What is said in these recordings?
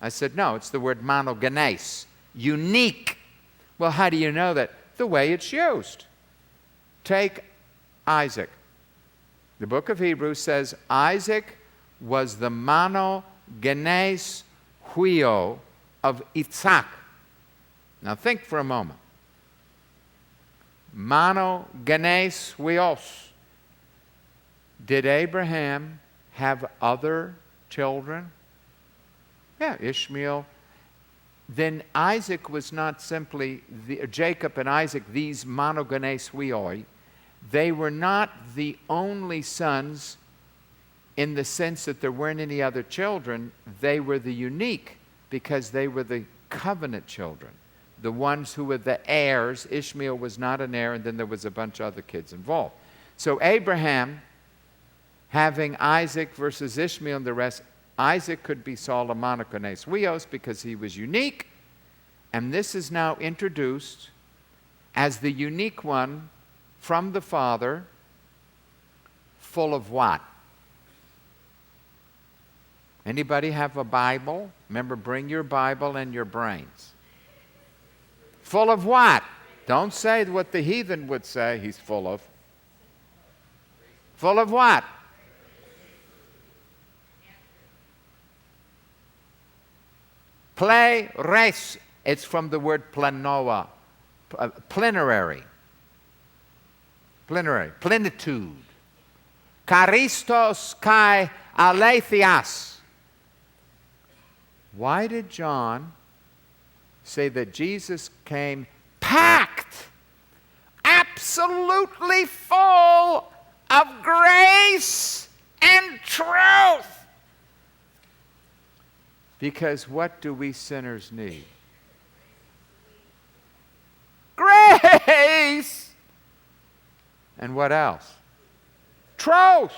I said, no, it's the word monogenes, unique. Well, how do you know that? The way it's used. Take Isaac. The book of Hebrews says Isaac was the monogenes huio of Isaac. Now think for a moment. Monogenes huios. Did Abraham have other children? Yeah, Ishmael. Then Isaac was not simply, Jacob and Isaac, these monogenes huioi. They were not the only sons in the sense that there weren't any other children. They were the unique because they were the covenant children, the ones who were the heirs. Ishmael was not an heir, and then there was a bunch of other kids involved. So Abraham, having Isaac versus Ishmael and the rest, Isaac could be called a monogenes huios because he was unique, and this is now introduced as the unique one from the Father, full of what? Anybody have a Bible? Remember, bring your Bible and your brains. Full of what? Don't say what the heathen would say he's full of. Full of what? Res. It's from the word planoa. Plenary. Plenary. Plenitude. Charistos kai aletheas. Why did John say that Jesus came packed, absolutely full of grace and truth? Because what do we sinners need? Grace! And what else? Truth!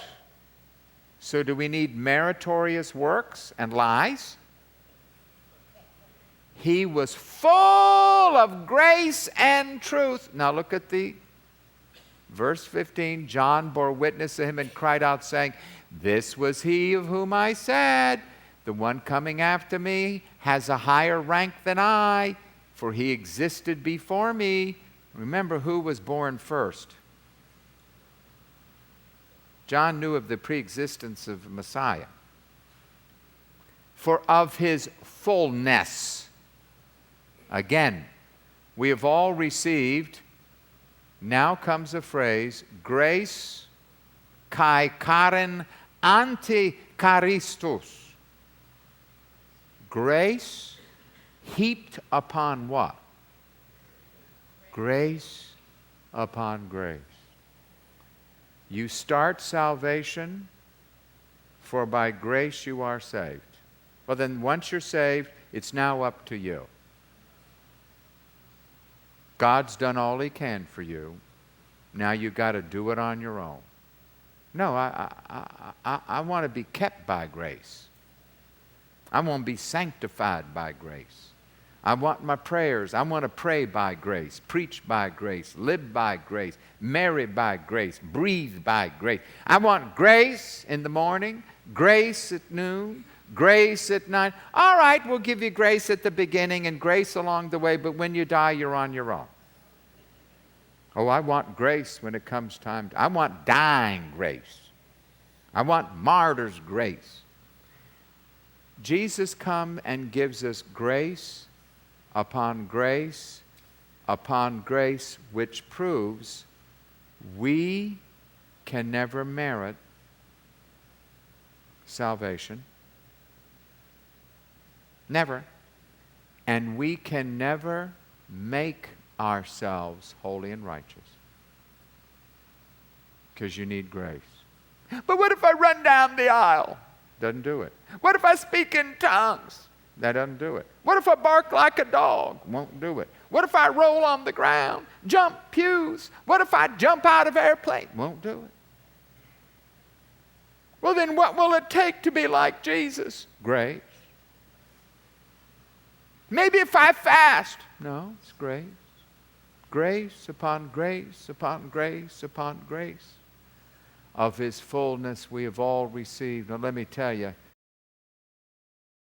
So do we need meritorious works and lies? He was full of grace and truth. Now look at the verse 15. John bore witness to him and cried out, saying, "This was he of whom I said, the one coming after me has a higher rank than I, for he existed before me." Remember who was born first. John knew of the preexistence of Messiah. For of his fullness. Again, we have all received, now comes a phrase, grace kai karen anti charistos. Grace heaped upon what? Grace upon grace. You start salvation, for by grace you are saved. Well, then once you're saved, it's now up to you. God's done all he can for you. Now you've got to do it on your own. No, I want to be kept by grace. I want to be sanctified by grace. I want my prayers. I want to pray by grace, preach by grace, live by grace, marry by grace, breathe by grace. I want grace in the morning, grace at noon, grace at night. All right, we'll give you grace at the beginning and grace along the way, but when you die, you're on your own. Oh, I want grace when it comes time. I want dying grace. I want martyr's grace. Jesus comes and gives us grace upon grace upon grace, which proves we can never merit salvation. Never. And we can never make ourselves holy and righteous. Because you need grace. But what if I run down the aisle? Doesn't do it. What if I speak in tongues? That doesn't do it. What if I bark like a dog? Won't do it. What if I roll on the ground, jump pews? What if I jump out of airplane? Won't do it. Well, then what will it take to be like Jesus? Grace. Maybe if I fast. No, it's grace. Grace upon grace upon grace upon grace. Of his fullness we have all received. Now let me tell you,